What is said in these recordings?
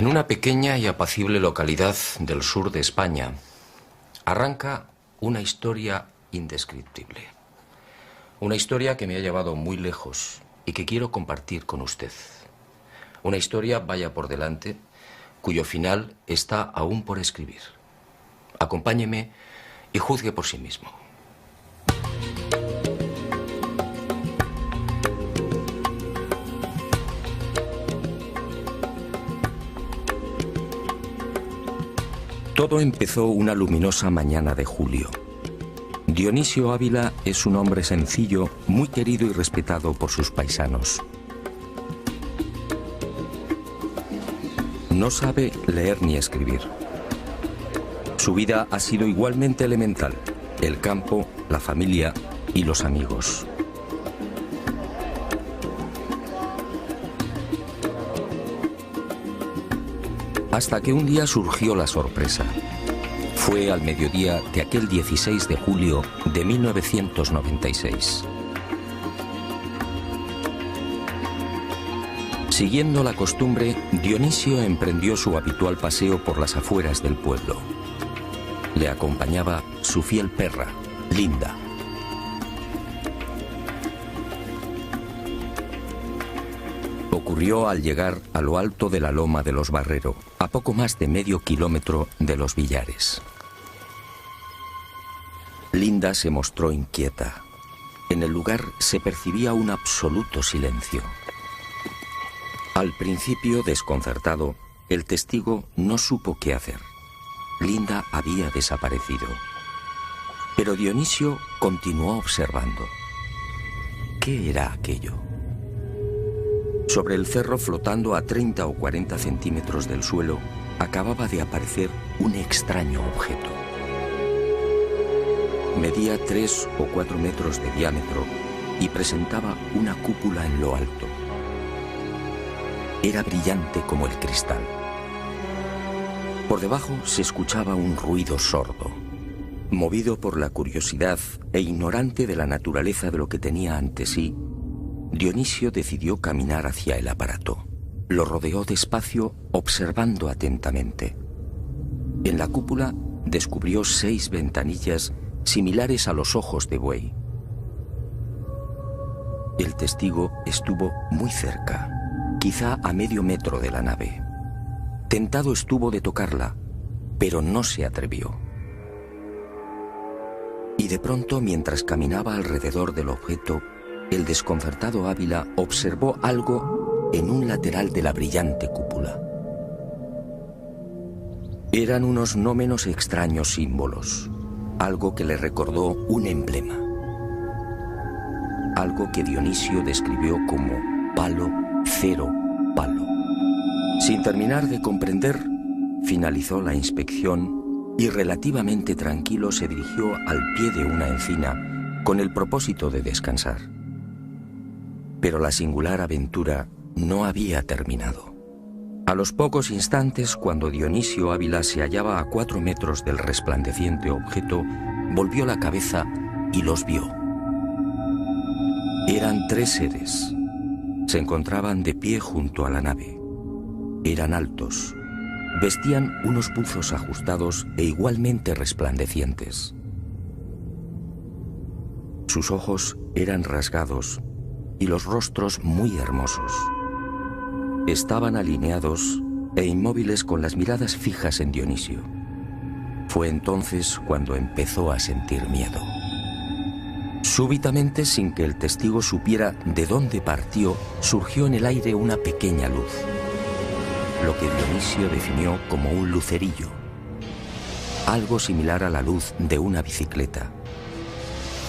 En una pequeña y apacible localidad del sur de España arranca una historia indescriptible. Una historia que me ha llevado muy lejos y que quiero compartir con usted. Una historia, vaya por delante, cuyo final está aún por escribir. Acompáñeme y juzgue por sí mismo. Todo empezó una luminosa mañana de julio. Dionisio Ávila es un hombre sencillo, muy querido y respetado por sus paisanos. No sabe leer ni escribir. Su vida ha sido igualmente elemental: el campo, la familia y los amigos. Hasta que un día surgió la sorpresa. Fue al mediodía de aquel 16 de julio de 1996. Siguiendo la costumbre, Dionisio emprendió su habitual paseo por las afueras del pueblo. Le acompañaba su fiel perra, Linda. Ocurrió al llegar a lo alto de la loma de los Barrero, a poco más de medio kilómetro de Los Villares. Linda se mostró inquieta. En el lugar se percibía un absoluto silencio. Al principio, desconcertado, el testigo no supo qué hacer. Linda había desaparecido. Pero Dionisio continuó observando. ¿Qué era aquello? Sobre el cerro, flotando a 30 o 40 centímetros del suelo, acababa de aparecer un extraño objeto. Medía 3 o 4 metros de diámetro y presentaba una cúpula en lo alto. Era brillante como el cristal. Por debajo se escuchaba un ruido sordo. Movido por la curiosidad e ignorante de la naturaleza de lo que tenía ante sí, Dionisio decidió caminar hacia el aparato. Lo rodeó despacio, observando atentamente. En la cúpula descubrió 6 ventanillas similares a los ojos de buey. El testigo estuvo muy cerca, quizá a medio metro de la nave. Tentado estuvo de tocarla, pero no se atrevió. Y de pronto, mientras caminaba alrededor del objeto, el desconcertado Ávila observó algo en un lateral de la brillante cúpula. Eran unos no menos extraños símbolos, algo que le recordó un emblema. Algo que Dionisio describió como palo, cero, palo. Sin terminar de comprender, finalizó la inspección y relativamente tranquilo se dirigió al pie de una encina con el propósito de descansar. Pero la singular aventura no había terminado. A los pocos instantes, cuando Dionisio Ávila se hallaba a 4 metros del resplandeciente objeto, volvió la cabeza y los vio. Eran 3 seres. Se encontraban de pie junto a la nave. Eran altos. Vestían unos buzos ajustados e igualmente resplandecientes. Sus ojos eran rasgados y los rostros muy hermosos. Estaban alineados e inmóviles con las miradas fijas en Dionisio. Fue entonces cuando empezó a sentir miedo. Súbitamente, sin que el testigo supiera de dónde partió, surgió en el aire una pequeña luz, lo que Dionisio definió como un lucerillo, algo similar a la luz de una bicicleta.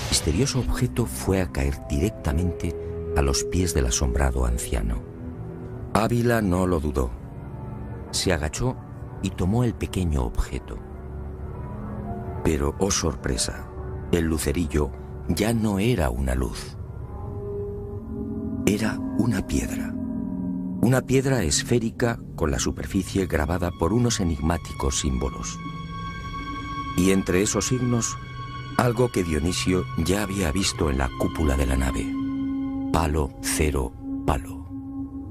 El misterioso objeto fue a caer directamente a los pies del asombrado anciano. Ávila no lo dudó. Se agachó y tomó el pequeño objeto. Pero, oh sorpresa, el lucerillo ya no era una luz. Era una piedra. Una piedra esférica con la superficie grabada por unos enigmáticos símbolos. Y entre esos signos, algo que Dionisio ya había visto en la cúpula de la nave. Palo, cero, palo.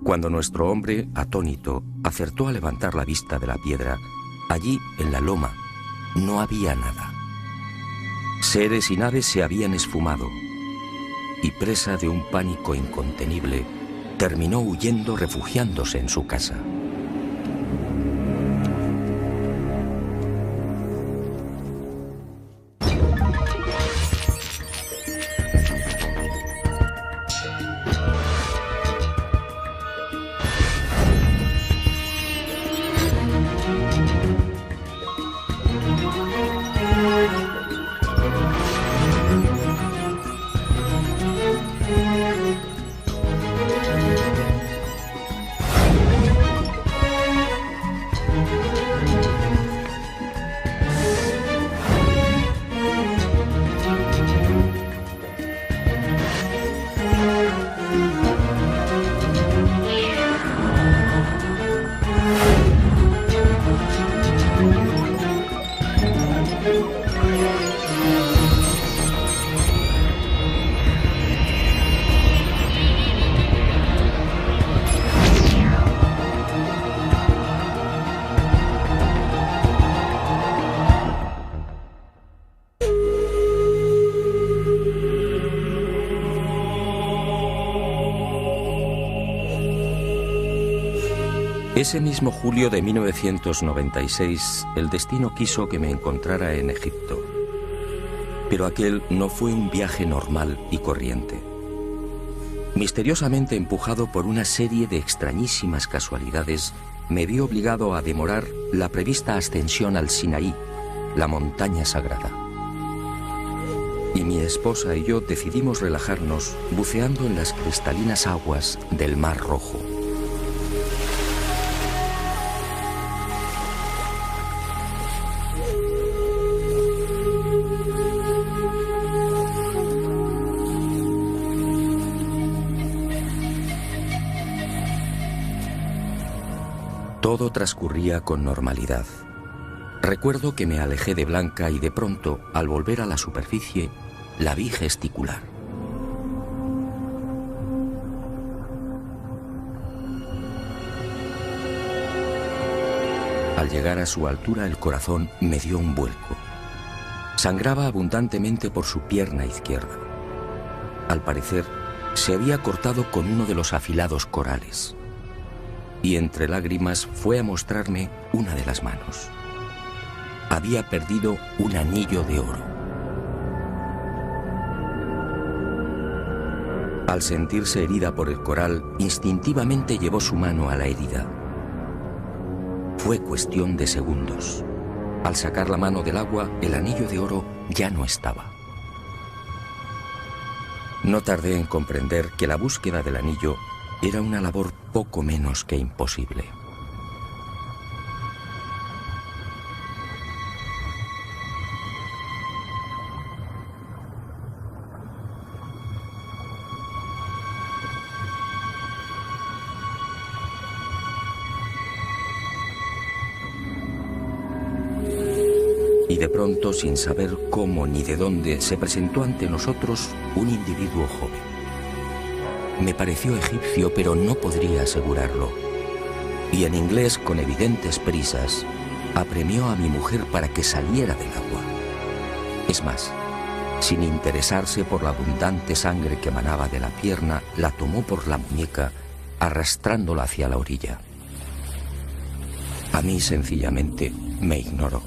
Cuando nuestro hombre, atónito, acertó a levantar la vista de la piedra, allí, en la loma, no había nada. Seres y naves se habían esfumado, y presa de un pánico incontenible, terminó huyendo, refugiándose en su casa. Ese mismo julio de 1996, el destino quiso que me encontrara en Egipto. Pero aquel no fue un viaje normal y corriente. Misteriosamente empujado por una serie de extrañísimas casualidades, me vi obligado a demorar la prevista ascensión al Sinaí, la montaña sagrada. Y mi esposa y yo decidimos relajarnos buceando en las cristalinas aguas del Mar Rojo. Todo transcurría con normalidad. Recuerdo que me alejé de Blanca y de pronto, al volver a la superficie, la vi gesticular. Al llegar a su altura, el corazón me dio un vuelco. Sangraba abundantemente por su pierna izquierda. Al parecer, se había cortado con uno de los afilados corales. Y entre lágrimas fue a mostrarme una de las manos. Había perdido un anillo de oro. Al sentirse herida por el coral, instintivamente llevó su mano a la herida. Fue cuestión de segundos. Al sacar la mano del agua, el anillo de oro ya no estaba. No tardé en comprender que la búsqueda del anillo era una labor poco menos que imposible. Y de pronto, sin saber cómo ni de dónde, se presentó ante nosotros un individuo joven. Me pareció egipcio, pero no podría asegurarlo. Y en inglés, con evidentes prisas, apremió a mi mujer para que saliera del agua. Es más, sin interesarse por la abundante sangre que manaba de la pierna, la tomó por la muñeca, arrastrándola hacia la orilla. A mí, sencillamente, me ignoró.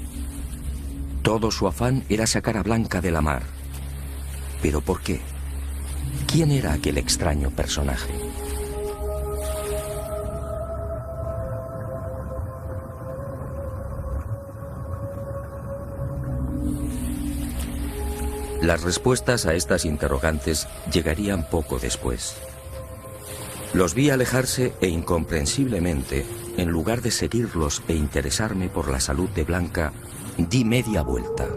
Todo su afán era sacar a Blanca de la mar. ¿Pero por qué? ¿Quién era aquel extraño personaje? Las respuestas a estas interrogantes llegarían poco después. Los vi alejarse e incomprensiblemente, en lugar de seguirlos e interesarme por la salud de Blanca, di media vuelta.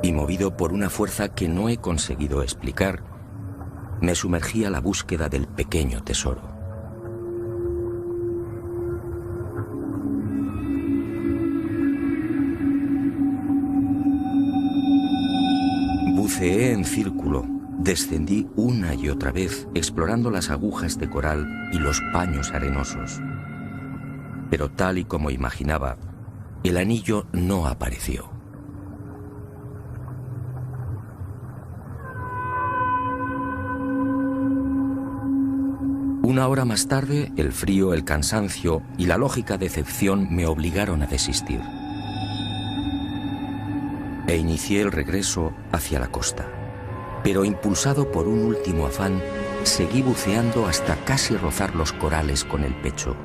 Y movido por una fuerza que no he conseguido explicar, me sumergí a la búsqueda del pequeño tesoro. Buceé en círculo, Descendí una y otra vez explorando las agujas de coral y los paños arenosos. Pero tal y como imaginaba, el anillo no apareció. Una hora más tarde, el frío, el cansancio y la lógica decepción me obligaron a desistir. E inicié el regreso hacia la costa. Pero impulsado por un último afán, seguí buceando hasta casi rozar los corales con el pecho.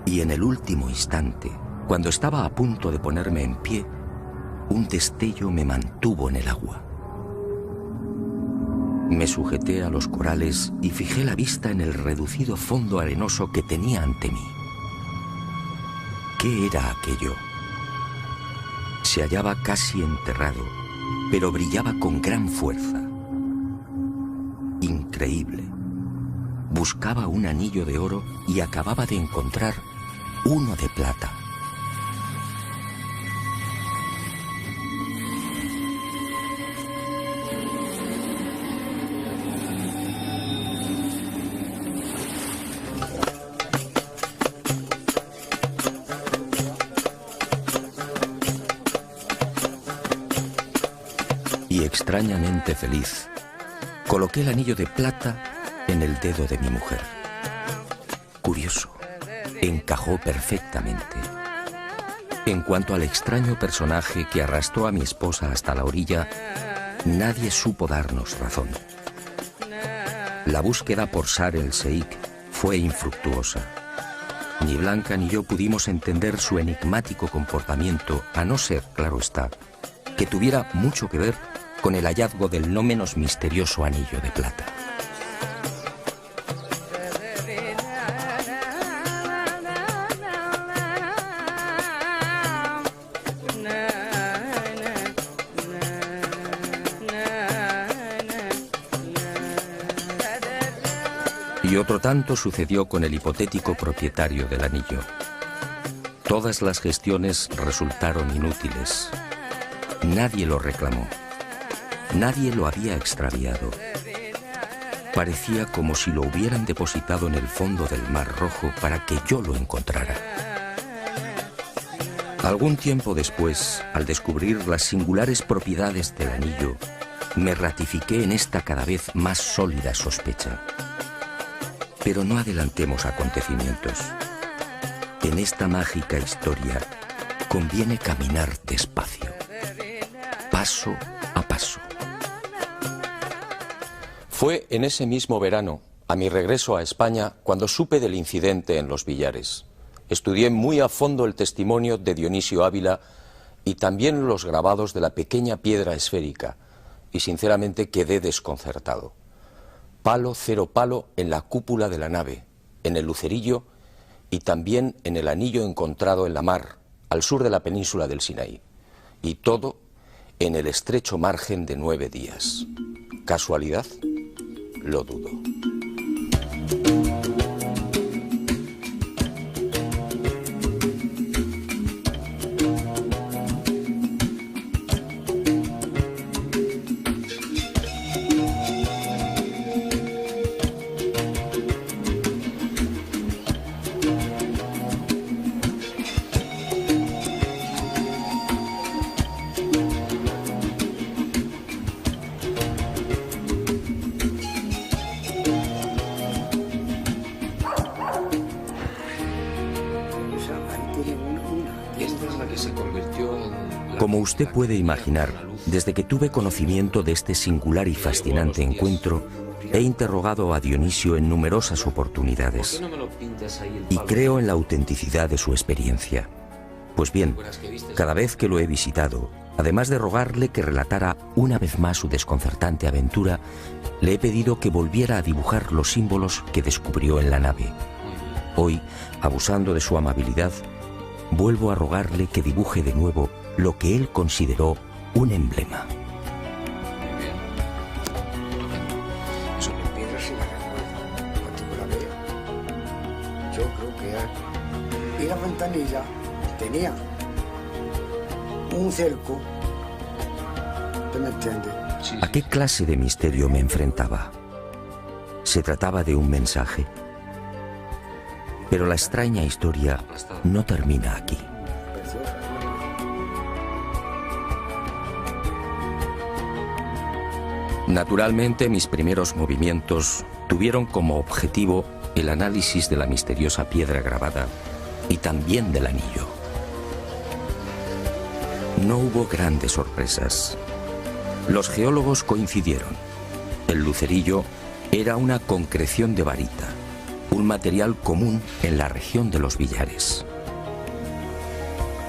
Y en el último instante, cuando estaba a punto de ponerme en pie, un destello me mantuvo en el agua. Me sujeté a los corales y fijé la vista en el reducido fondo arenoso que tenía ante mí. ¿Qué era aquello? Se hallaba casi enterrado, pero brillaba con gran fuerza. Increíble. Buscaba un anillo de oro y acababa de encontrar uno de plata. Y extrañamente feliz, coloqué el anillo de plata en el dedo de mi mujer. Curioso. Encajó perfectamente. En cuanto al extraño personaje que arrastró a mi esposa hasta la orilla, nadie supo darnos razón. La búsqueda por Sar el Sheikh fue infructuosa. Ni Blanca ni yo pudimos entender su enigmático comportamiento, a no ser, claro está, que tuviera mucho que ver con el hallazgo del no menos misterioso anillo de plata. Y otro tanto sucedió con el hipotético propietario del anillo. Todas las gestiones resultaron inútiles. Nadie lo reclamó. Nadie lo había extraviado. Parecía como si lo hubieran depositado en el fondo del Mar Rojo para que yo lo encontrara. Algún tiempo después, al descubrir las singulares propiedades del anillo, me ratifiqué en esta cada vez más sólida sospecha. Pero no adelantemos acontecimientos. En esta mágica historia conviene caminar despacio, paso a paso. Fue en ese mismo verano, a mi regreso a España, cuando supe del incidente en Los Villares. Estudié muy a fondo el testimonio de Dionisio Ávila y también los grabados de la pequeña piedra esférica, y sinceramente quedé desconcertado. Palo, cero palo en la cúpula de la nave, en el lucerillo y también en el anillo encontrado en la mar, al sur de la península del Sinaí. Y todo en el estrecho margen de 9 días. ¿Casualidad? Lo dudo. Como usted puede imaginar, desde que tuve conocimiento de este singular y fascinante encuentro, he interrogado a Dionisio en numerosas oportunidades y creo en la autenticidad de su experiencia. Pues bien, cada vez que lo he visitado, además de rogarle que relatara una vez más su desconcertante aventura, le he pedido que volviera a dibujar los símbolos que descubrió en la nave. Hoy, abusando de su amabilidad, vuelvo a rogarle que dibuje de nuevo lo que él consideró un emblema. Y la ventanilla tenía un cerco. ¿Te me entiendes? ¿A qué clase de misterio me enfrentaba? ¿Se trataba de un mensaje? Pero la extraña historia no termina aquí. Naturalmente, mis primeros movimientos tuvieron como objetivo el análisis de la misteriosa piedra grabada y también del anillo. No hubo grandes sorpresas. Los geólogos coincidieron. El lucerillo era una concreción de varita, un material común en la región de los Villares.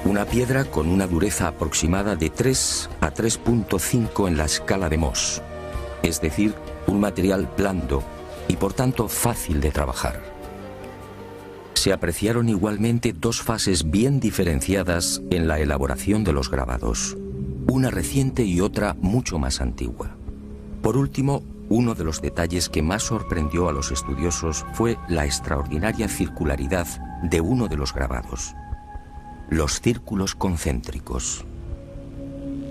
Una piedra con una dureza aproximada de 3 a 3.5 en la escala de Mohs, es decir, un material blando y por tanto fácil de trabajar. Se apreciaron igualmente dos fases bien diferenciadas en la elaboración de los grabados, una reciente y otra mucho más antigua. Por último, uno de los detalles que más sorprendió a los estudiosos fue la extraordinaria circularidad de uno de los grabados, los círculos concéntricos.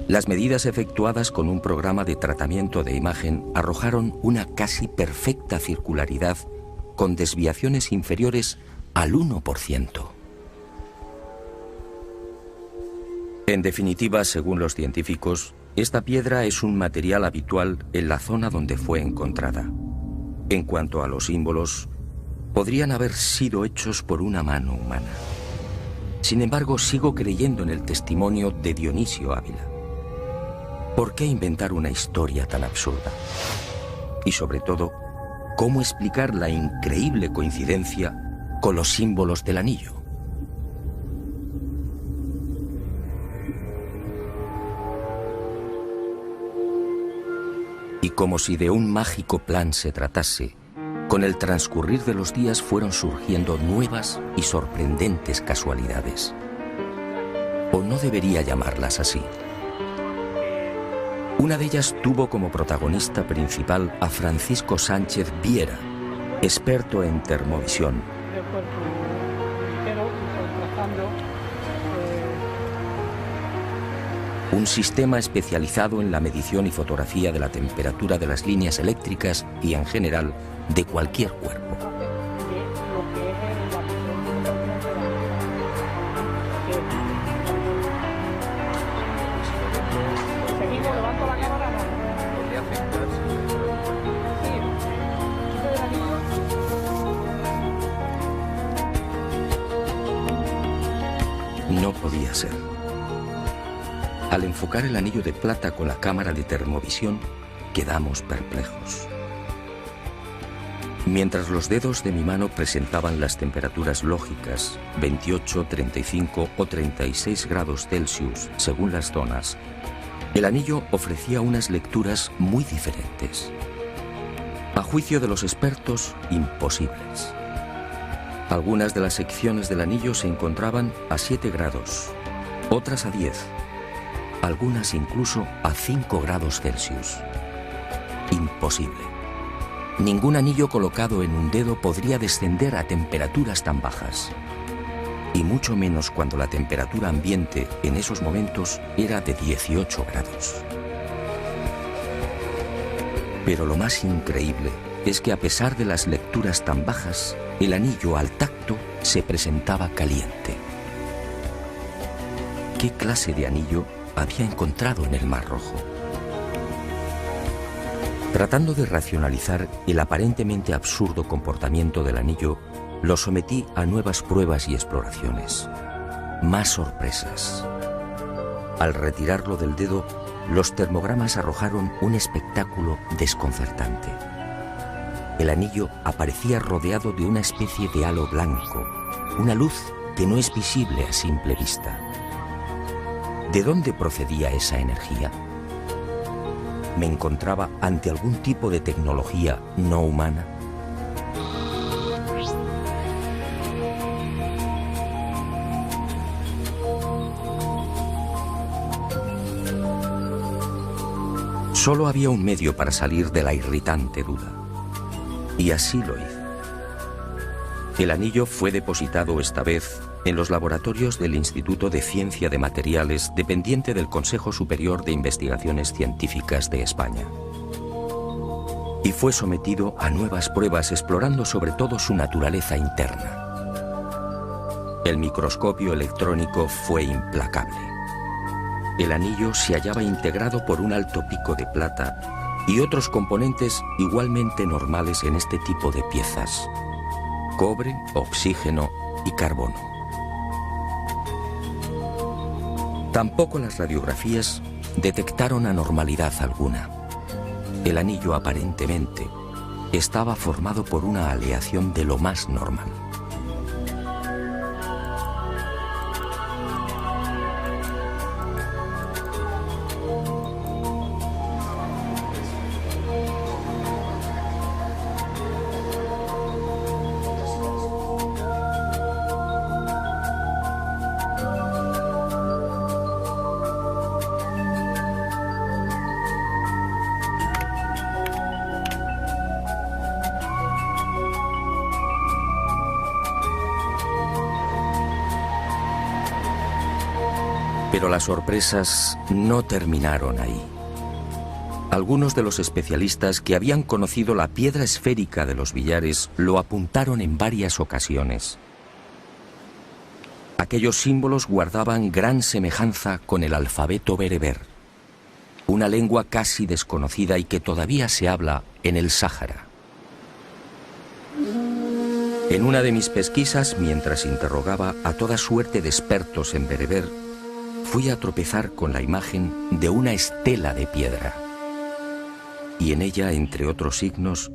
Las medidas efectuadas con un programa de tratamiento de imagen arrojaron una casi perfecta circularidad con desviaciones inferiores al 1%. En definitiva, según los científicos, esta piedra es un material habitual en la zona donde fue encontrada. En cuanto a los símbolos, podrían haber sido hechos por una mano humana. Sin embargo, sigo creyendo en el testimonio de Dionisio Ávila. ¿Por qué inventar una historia tan absurda? Y sobre todo, ¿cómo explicar la increíble coincidencia con los símbolos del anillo? Y como si de un mágico plan se tratase, con el transcurrir de los días fueron surgiendo nuevas y sorprendentes casualidades. ¿O no debería llamarlas así? Una de ellas tuvo como protagonista principal a Francisco Sánchez Viera, experto en termovisión. Un sistema especializado en la medición y fotografía de la temperatura de las líneas eléctricas y, en general, de cualquier cuerpo. No podía ser. Al enfocar el anillo de plata con la cámara de termovisión, quedamos perplejos. Mientras los dedos de mi mano presentaban las temperaturas lógicas, 28, 35 o 36 grados Celsius, según las zonas, el anillo ofrecía unas lecturas muy diferentes. A juicio de los expertos, imposibles. Algunas de las secciones del anillo se encontraban a 7 grados, otras a 10, algunas incluso a 5 grados Celsius. Imposible. Ningún anillo colocado en un dedo podría descender a temperaturas tan bajas. Y mucho menos cuando la temperatura ambiente en esos momentos era de 18 grados. Pero lo más increíble es que a pesar de las lecturas tan bajas, el anillo al tacto se presentaba caliente. ¿Qué clase de anillo había encontrado en el Mar Rojo? Tratando de racionalizar el aparentemente absurdo comportamiento del anillo, lo sometí a nuevas pruebas y exploraciones. Más sorpresas. Al retirarlo del dedo, los termogramas arrojaron un espectáculo desconcertante. El anillo aparecía rodeado de una especie de halo blanco, una luz que no es visible a simple vista. ¿De dónde procedía esa energía? ¿Me encontraba ante algún tipo de tecnología no humana? Solo había un medio para salir de la irritante duda. Y así lo hice. El anillo fue depositado esta vez en los laboratorios del Instituto de Ciencia de Materiales, dependiente del Consejo Superior de Investigaciones Científicas de España. Y fue sometido a nuevas pruebas explorando sobre todo su naturaleza interna. El microscopio electrónico fue implacable. El anillo se hallaba integrado por un alto pico de plata y otros componentes igualmente normales en este tipo de piezas: cobre, oxígeno y carbono. Tampoco las radiografías detectaron anormalidad alguna. El anillo aparentemente estaba formado por una aleación de lo más normal. Pero las sorpresas no terminaron ahí. Algunos de los especialistas que habían conocido la piedra esférica de los billares lo apuntaron en varias ocasiones. Aquellos símbolos guardaban gran semejanza con el alfabeto bereber, una lengua casi desconocida y que todavía se habla en el Sáhara. En una de mis pesquisas, mientras interrogaba a toda suerte de expertos en bereber, fui a tropezar con la imagen de una estela de piedra. Y en ella, entre otros signos,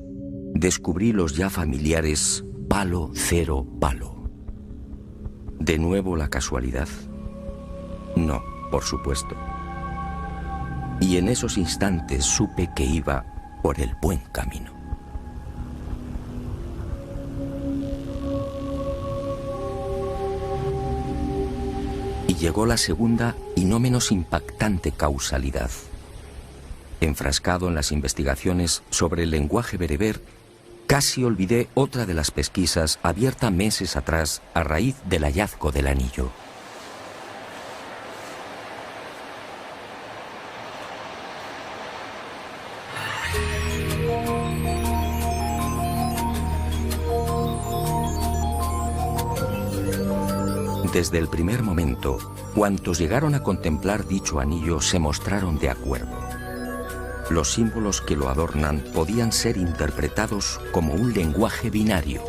descubrí los ya familiares palo, cero, palo. ¿De nuevo la casualidad? No, por supuesto. Y en esos instantes supe que iba por el buen camino. Y llegó la segunda y no menos impactante causalidad. Enfrascado en las investigaciones sobre el lenguaje bereber, casi olvidé otra de las pesquisas abierta meses atrás a raíz del hallazgo del anillo. Desde el primer momento, cuantos llegaron a contemplar dicho anillo se mostraron de acuerdo. Los símbolos que lo adornan podían ser interpretados como un lenguaje binario,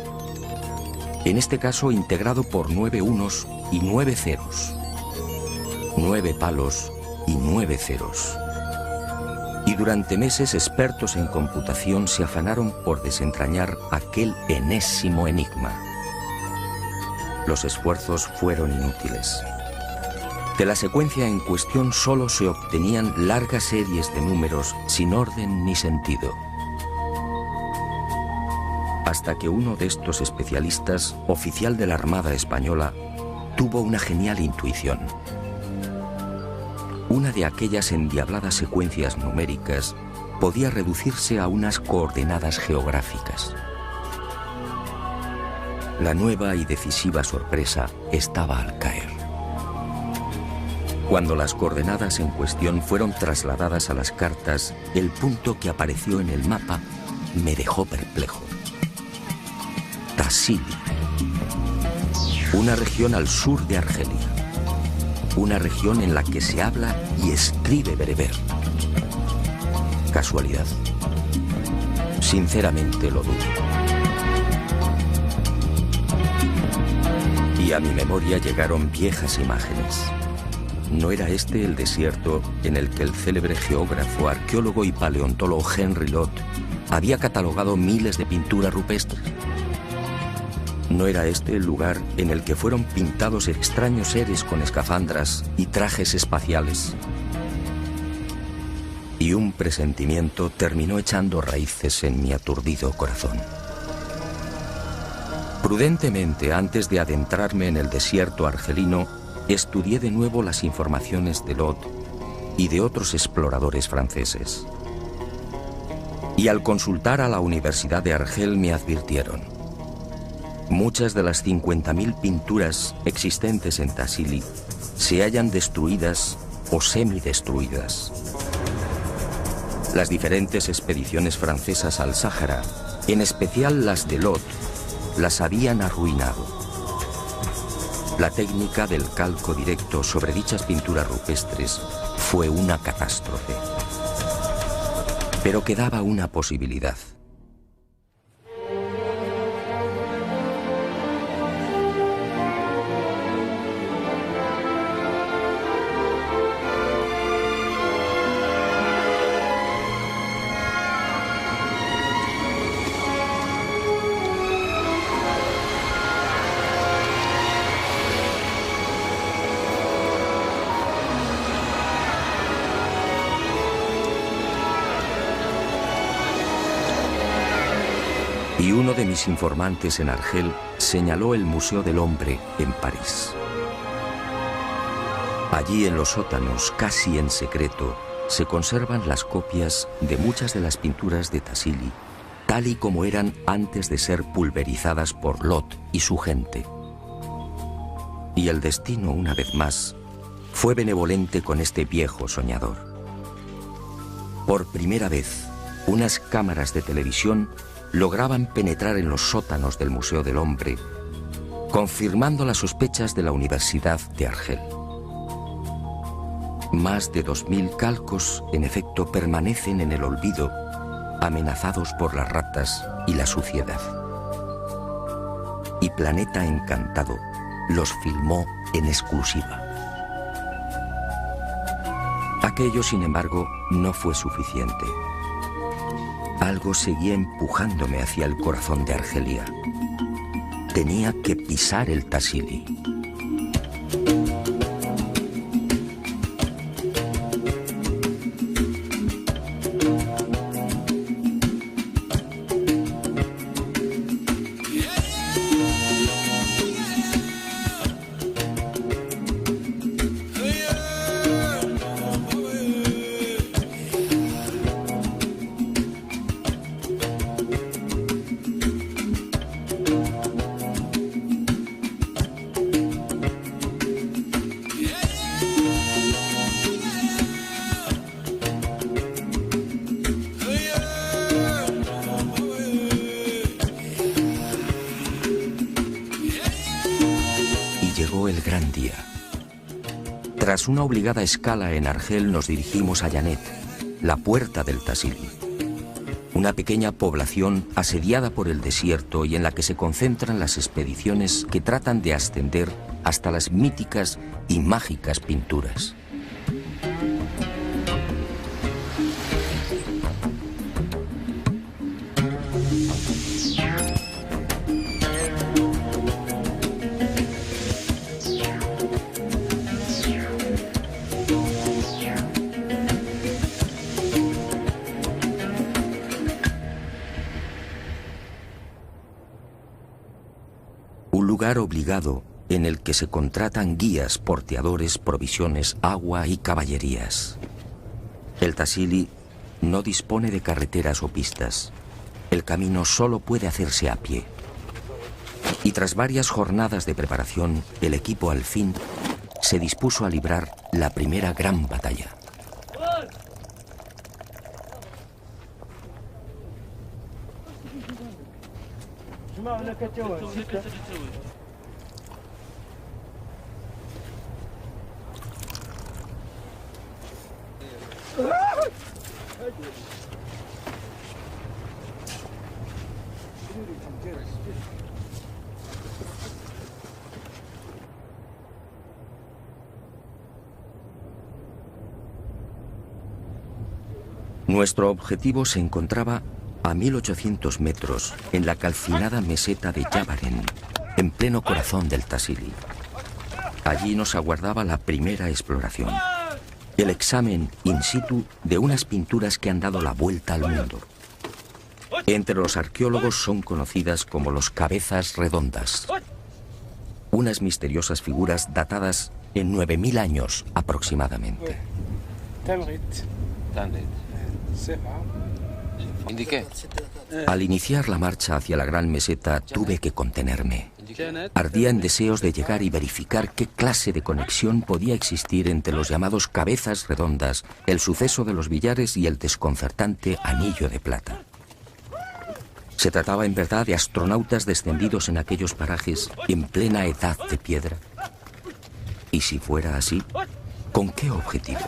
en este caso integrado por 9 unos y 9 ceros, 9 palos y 9 ceros. Y durante meses expertos en computación se afanaron por desentrañar aquel enésimo enigma. Los esfuerzos fueron inútiles. De la secuencia en cuestión solo se obtenían largas series de números sin orden ni sentido. Hasta que uno de estos especialistas, oficial de la Armada Española, tuvo una genial intuición. Una de aquellas endiabladas secuencias numéricas podía reducirse a unas coordenadas geográficas. La nueva y decisiva sorpresa estaba al caer. Cuando las coordenadas en cuestión fueron trasladadas a las cartas, el punto que apareció en el mapa me dejó perplejo. Tassili, una región al sur de Argelia, una región en la que se habla y escribe bereber. ¿Casualidad? Sinceramente lo dudo. Y a mi memoria llegaron viejas imágenes. ¿No era este el desierto en el que el célebre geógrafo, arqueólogo y paleontólogo Henry Lott había catalogado miles de pinturas rupestres? ¿No era este el lugar en el que fueron pintados extraños seres con escafandras y trajes espaciales? Y un presentimiento terminó echando raíces en mi aturdido corazón. Prudentemente, antes de adentrarme en el desierto argelino, estudié de nuevo las informaciones de Lott y de otros exploradores franceses. Y al consultar a la Universidad de Argel me advirtieron: Muchas de las 50.000 pinturas existentes en Tassili se hallan destruidas o semidestruidas. Las diferentes expediciones francesas al Sáhara, en especial las de Lot, las habían arruinado. La técnica del calco directo sobre dichas pinturas rupestres fue una catástrofe. Pero quedaba una posibilidad. Y uno de mis informantes en Argel señaló el Museo del Hombre en París. Allí en los sótanos, casi en secreto, se conservan las copias de muchas de las pinturas de Tassili, tal y como eran antes de ser pulverizadas por Lot y su gente. Y el destino, una vez más, fue benevolente con este viejo soñador. Por primera vez, unas cámaras de televisión lograban penetrar en los sótanos del Museo del Hombre, confirmando las sospechas de la Universidad de Argel. Más de 2000 calcos, en efecto, permanecen en el olvido, amenazados por las ratas y la suciedad. Y Planeta Encantado los filmó en exclusiva. Aquello, sin embargo, no fue suficiente. Algo seguía empujándome hacia el corazón de Argelia. Tenía que pisar el Tassili. Tras una obligada escala en Argel nos dirigimos a Yanet, la puerta del Tassili. Una pequeña población asediada por el desierto y en la que se concentran las expediciones que tratan de ascender hasta las míticas y mágicas pinturas. Obligado en el que se contratan guías, porteadores, provisiones, agua y caballerías. El Tassili no dispone de carreteras o pistas. El camino solo puede hacerse a pie. Y tras varias jornadas de preparación, el equipo al fin se dispuso a librar la primera gran batalla. Nuestro objetivo se encontraba a 1800 metros en la calcinada meseta de Yabaren, en pleno corazón del Tassili. Allí nos aguardaba la primera exploración, el examen in situ de unas pinturas que han dado la vuelta al mundo. Entre los arqueólogos son conocidas como los cabezas redondas, unas misteriosas figuras datadas en 9000 años aproximadamente. Indiqué. Al iniciar la marcha hacia la gran meseta tuve que contenerme. Ardía en deseos de llegar y verificar qué clase de conexión podía existir entre los llamados cabezas redondas, el suceso de los billares y el desconcertante anillo de plata. ¿Se trataba en verdad de astronautas descendidos en aquellos parajes en plena edad de piedra? Y si fuera así, ¿con qué objetivo?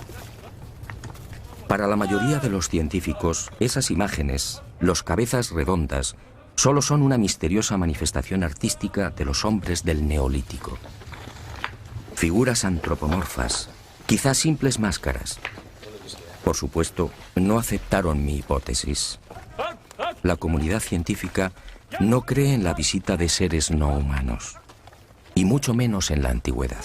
Para la mayoría de los científicos, esas imágenes, los cabezas redondas, solo son una misteriosa manifestación artística de los hombres del Neolítico. Figuras antropomorfas, quizás simples máscaras. Por supuesto, no aceptaron mi hipótesis. La comunidad científica no cree en la visita de seres no humanos, y mucho menos en la antigüedad.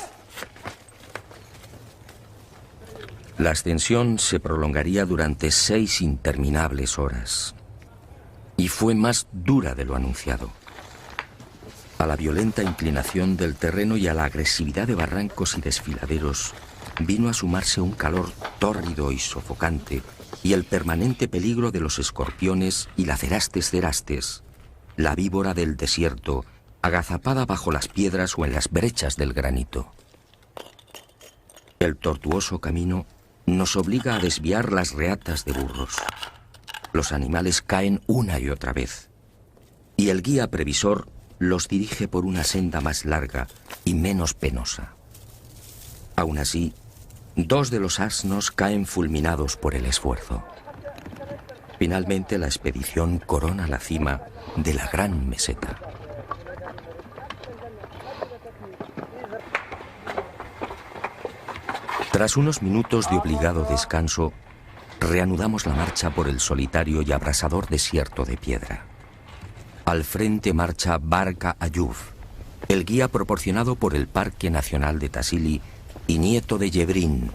La ascensión se prolongaría durante 6 interminables horas, y fue más dura de lo anunciado. A la violenta inclinación del terreno y a la agresividad de barrancos y desfiladeros vino a sumarse un calor tórrido y sofocante y el permanente peligro de los escorpiones y la cerastes, la víbora del desierto, agazapada bajo las piedras o en las brechas del granito. El tortuoso camino nos obliga a desviar las reatas de burros. Los animales caen una y otra vez, y el guía previsor los dirige por una senda más larga y menos penosa. Aún así, 2 de los asnos caen fulminados por el esfuerzo. Finalmente, la expedición corona la cima de la gran meseta. Tras unos minutos de obligado descanso, reanudamos la marcha por el solitario y abrasador desierto de piedra. Al frente marcha Barka Ayub, el guía proporcionado por el Parque Nacional de Tassili y nieto de Yebrin,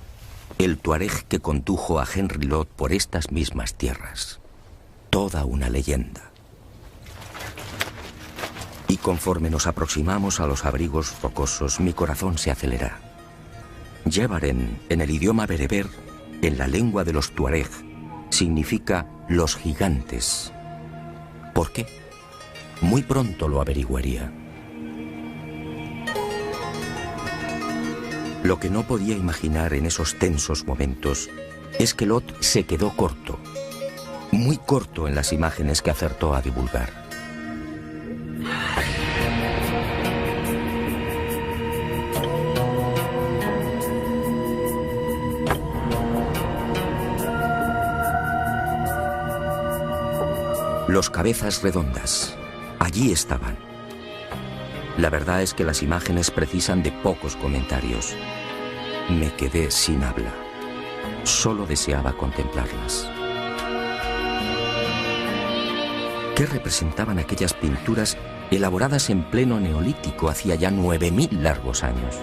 el tuareg que condujo a Henry Lott por estas mismas tierras. Toda una leyenda. Y conforme nos aproximamos a los abrigos rocosos, mi corazón se acelera. Yebaren, en el idioma bereber, en la lengua de los tuareg, significa los gigantes. ¿Por qué? Muy pronto lo averiguaría. Lo que no podía imaginar en esos tensos momentos es que Lot se quedó corto, muy corto en las imágenes que acertó a divulgar. Los cabezas redondas, allí estaban. La verdad es que las imágenes precisan de pocos comentarios. Me quedé sin habla. Solo deseaba contemplarlas. ¿Qué representaban aquellas pinturas elaboradas en pleno Neolítico hacía ya 9000 largos años?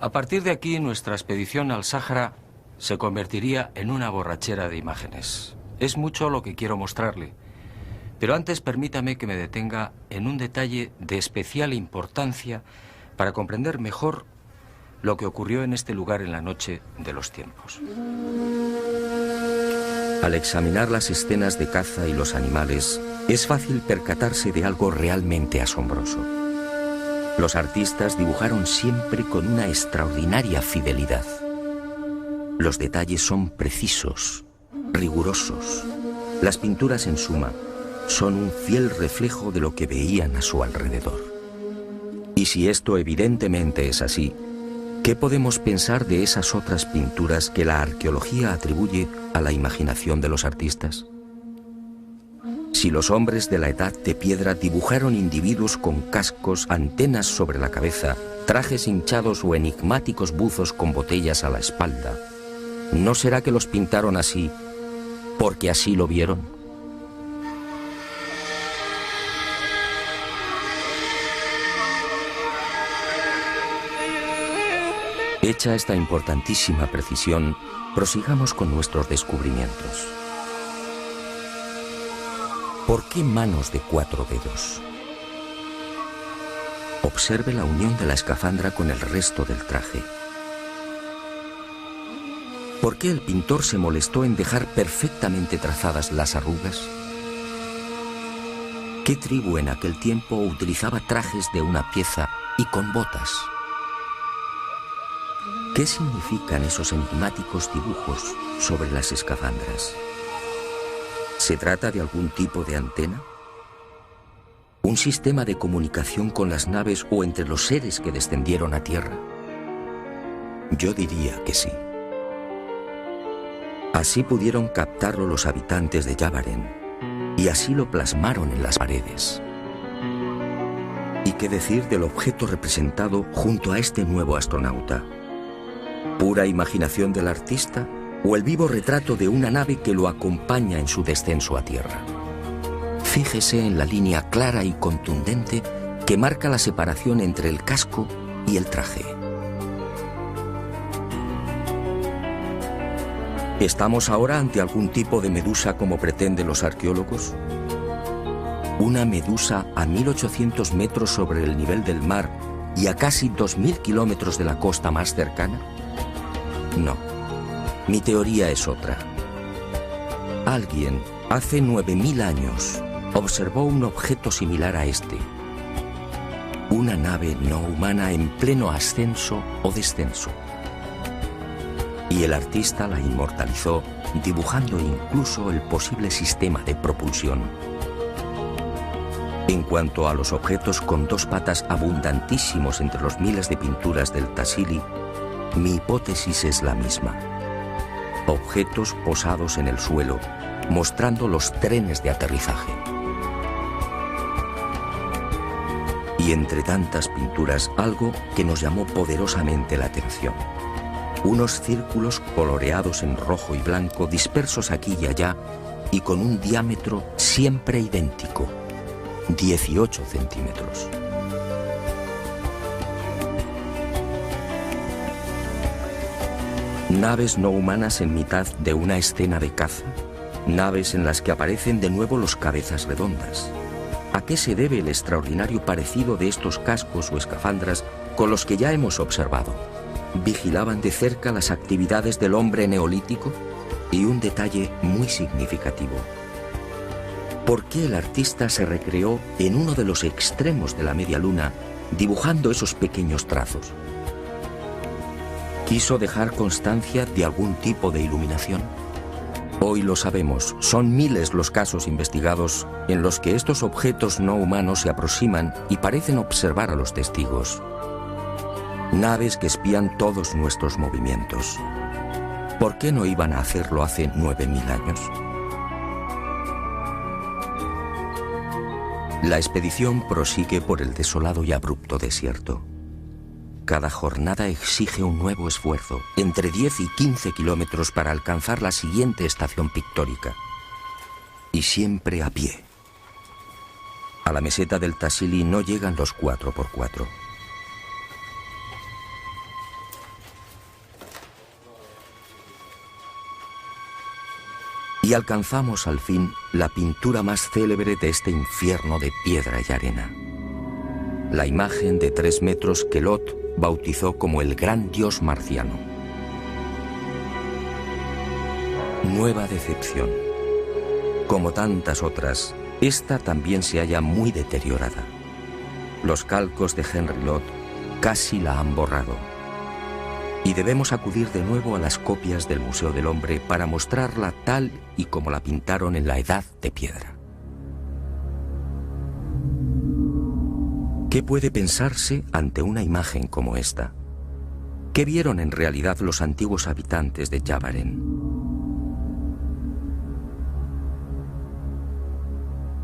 A partir de aquí, nuestra expedición al Sáhara se convertiría en una borrachera de imágenes. Es mucho lo que quiero mostrarle, pero antes permítame que me detenga en un detalle de especial importancia para comprender mejor lo que ocurrió en este lugar en la noche de los tiempos. Al examinar las escenas de caza y los animales, es fácil percatarse de algo realmente asombroso. Los artistas dibujaron siempre con una extraordinaria fidelidad. Los detalles son precisos, rigurosos. Las pinturas, en suma, son un fiel reflejo de lo que veían a su alrededor. Y si esto evidentemente es así, ¿qué podemos pensar de esas otras pinturas que la arqueología atribuye a la imaginación de los artistas? Si los hombres de la Edad de Piedra dibujaron individuos con cascos, antenas sobre la cabeza, trajes hinchados o enigmáticos buzos con botellas a la espalda, ¿no será que los pintaron así porque así lo vieron? Hecha esta importantísima precisión, prosigamos con nuestros descubrimientos. ¿Por qué manos de 4 dedos? Observe la unión de la escafandra con el resto del traje. ¿Por qué el pintor se molestó en dejar perfectamente trazadas las arrugas? ¿Qué tribu en aquel tiempo utilizaba trajes de una pieza y con botas? ¿Qué significan esos enigmáticos dibujos sobre las escafandras? ¿Se trata de algún tipo de antena? ¿Un sistema de comunicación con las naves o entre los seres que descendieron a tierra? Yo diría que sí. Así pudieron captarlo los habitantes de Yavaren, y así lo plasmaron en las paredes. ¿Y qué decir del objeto representado junto a este nuevo astronauta? ¿Pura imaginación del artista o el vivo retrato de una nave que lo acompaña en su descenso a tierra? Fíjese en la línea clara y contundente que marca la separación entre el casco y el traje. ¿Estamos ahora ante algún tipo de medusa como pretenden los arqueólogos? ¿Una medusa a 1800 metros sobre el nivel del mar y a casi 2000 kilómetros de la costa más cercana? No, mi teoría es otra. Alguien, hace 9000 años, observó un objeto similar a este. Una nave no humana en pleno ascenso o descenso. Y el artista la inmortalizó, dibujando incluso el posible sistema de propulsión. En cuanto a los objetos con dos patas abundantísimos entre los miles de pinturas del Tassili, mi hipótesis es la misma. Objetos posados en el suelo, mostrando los trenes de aterrizaje. Y entre tantas pinturas, algo que nos llamó poderosamente la atención. Unos círculos coloreados en rojo y blanco, dispersos aquí y allá, y con un diámetro siempre idéntico, 18 centímetros. Naves no humanas en mitad de una escena de caza, naves en las que aparecen de nuevo los cabezas redondas. ¿A qué se debe el extraordinario parecido de estos cascos o escafandras con los que ya hemos observado? ¿Vigilaban de cerca las actividades del hombre neolítico? Y un detalle muy significativo. ¿Por qué el artista se recreó en uno de los extremos de la media luna, dibujando esos pequeños trazos? ¿Quiso dejar constancia de algún tipo de iluminación? Hoy lo sabemos, son miles los casos investigados en los que estos objetos no humanos se aproximan y parecen observar a los testigos. Naves que espían todos nuestros movimientos. ¿Por qué no iban a hacerlo hace 9000 años? La expedición prosigue por el desolado y abrupto desierto. Cada jornada exige un nuevo esfuerzo, entre 10 y 15 kilómetros para alcanzar la siguiente estación pictórica. Y siempre a pie. A la meseta del Tassili no llegan los 4x4. Y alcanzamos al fin la pintura más célebre de este infierno de piedra y arena. La imagen de 3 metros que Lot bautizó como el gran dios marciano. Nueva decepción. Como tantas otras, esta también se halla muy deteriorada. Los calcos de Henry Lot casi la han borrado. Y debemos acudir de nuevo a las copias del Museo del Hombre para mostrarla tal y como la pintaron en la Edad de Piedra. ¿Qué puede pensarse ante una imagen como esta? ¿Qué vieron en realidad los antiguos habitantes de Yavaren?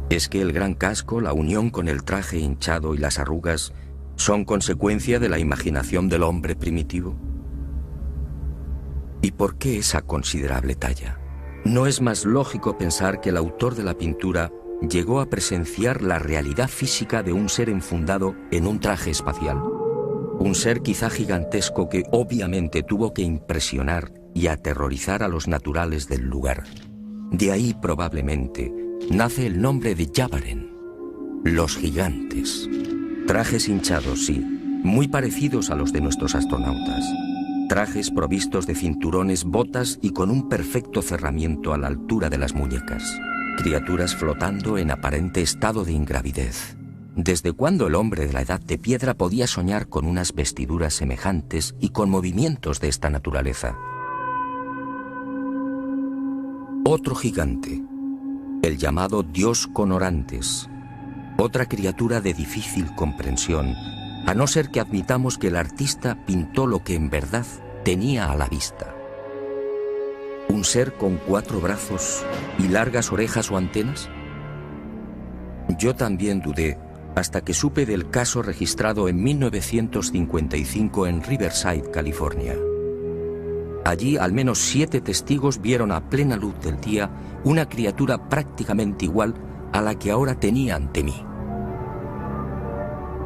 ¿Es que el gran casco, la unión con el traje hinchado y las arrugas son consecuencia de la imaginación del hombre primitivo? ¿Y por qué esa considerable talla? ¿No es más lógico pensar que el autor de la pintura llegó a presenciar la realidad física de un ser enfundado en un traje espacial? Un ser quizá gigantesco que obviamente tuvo que impresionar y aterrorizar a los naturales del lugar. De ahí probablemente nace el nombre de Yavaren, los gigantes, Trajes hinchados, sí, muy parecidos a los de nuestros astronautas. Trajes provistos de cinturones, botas y con un perfecto cerramiento a la altura de las muñecas. Criaturas flotando en aparente estado de ingravidez. ¿Desde cuándo el hombre de la Edad de Piedra podía soñar con unas vestiduras semejantes y con movimientos de esta naturaleza? Otro gigante, el llamado Dios con orantes, otra criatura de difícil comprensión, a no ser que admitamos que el artista pintó lo que en verdad tenía a la vista. ¿Un ser con 4 brazos y largas orejas o antenas? Yo también dudé hasta que supe del caso registrado en 1955 en Riverside, California. Allí al menos 7 testigos vieron a plena luz del día una criatura prácticamente igual a la que ahora tenía ante mí.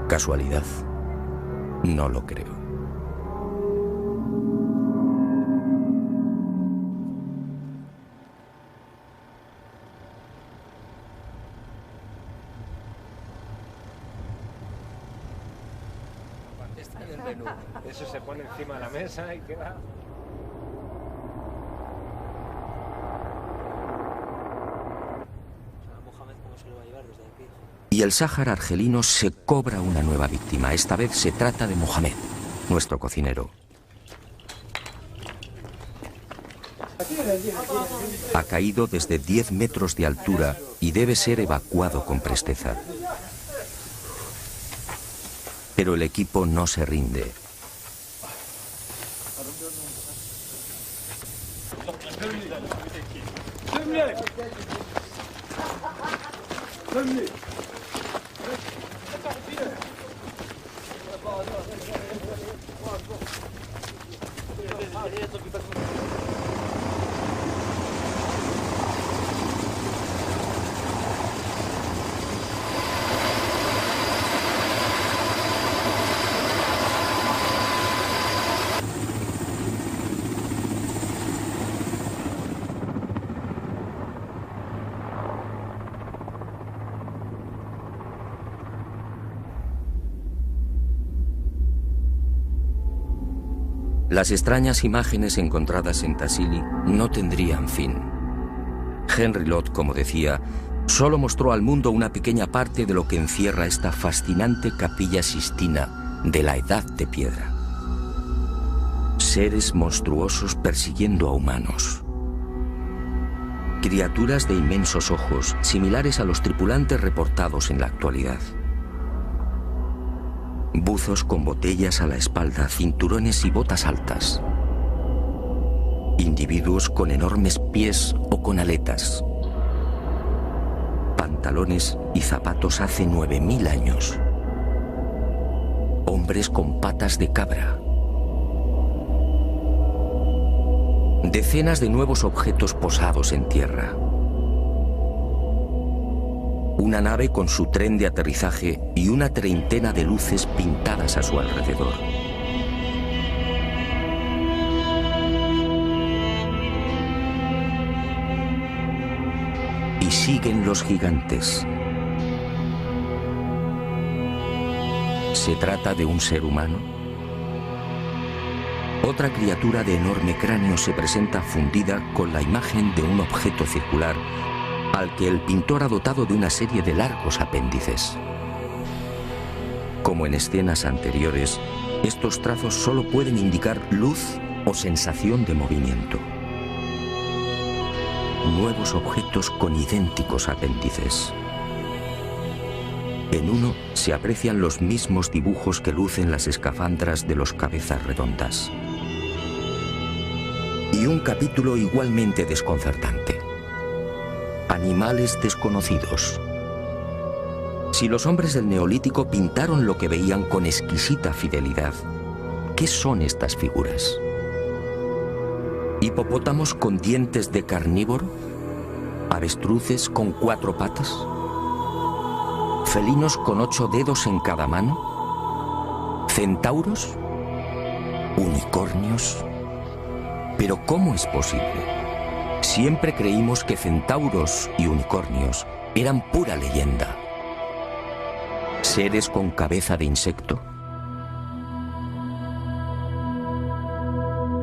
¿Casualidad? No lo creo. Eso se pone encima de la mesa y queda... Y el Sáhara argelino se cobra una nueva víctima. Esta vez se trata de Mohamed, nuestro cocinero. Ha caído desde 10 metros de altura y debe ser evacuado con presteza. Pero el equipo no se rinde. Las extrañas imágenes encontradas en Tassili no tendrían fin. Henry Lott, como decía, solo mostró al mundo una pequeña parte de lo que encierra esta fascinante Capilla Sistina de la Edad de Piedra. Seres monstruosos persiguiendo a humanos. Criaturas de inmensos ojos, similares a los tripulantes reportados en la actualidad. Buzos con botellas a la espalda, cinturones y botas altas. Individuos con enormes pies o con aletas. Pantalones y zapatos hace 9000 años. Hombres con patas de cabra. Decenas de nuevos objetos posados en tierra. Una nave con su tren de aterrizaje y una treintena de luces pintadas a su alrededor. Y siguen los gigantes. ¿Se trata de un ser humano? Otra criatura de enorme cráneo se presenta fundida con la imagen de un objeto circular al que el pintor ha dotado de una serie de largos apéndices. Como en escenas anteriores, estos trazos solo pueden indicar luz o sensación de movimiento. Nuevos objetos con idénticos apéndices. En uno se aprecian los mismos dibujos que lucen las escafandras de los cabezas redondas. Y un capítulo igualmente desconcertante. Animales desconocidos. Si los hombres del Neolítico pintaron lo que veían con exquisita fidelidad, ¿qué son estas figuras? ¿Hipopótamos con dientes de carnívoro? ¿Avestruces con 4 patas? ¿Felinos con 8 dedos en cada mano? ¿Centauros? ¿Unicornios? ¿Pero cómo es posible? Siempre creímos que centauros y unicornios eran pura leyenda. ¿Seres con cabeza de insecto?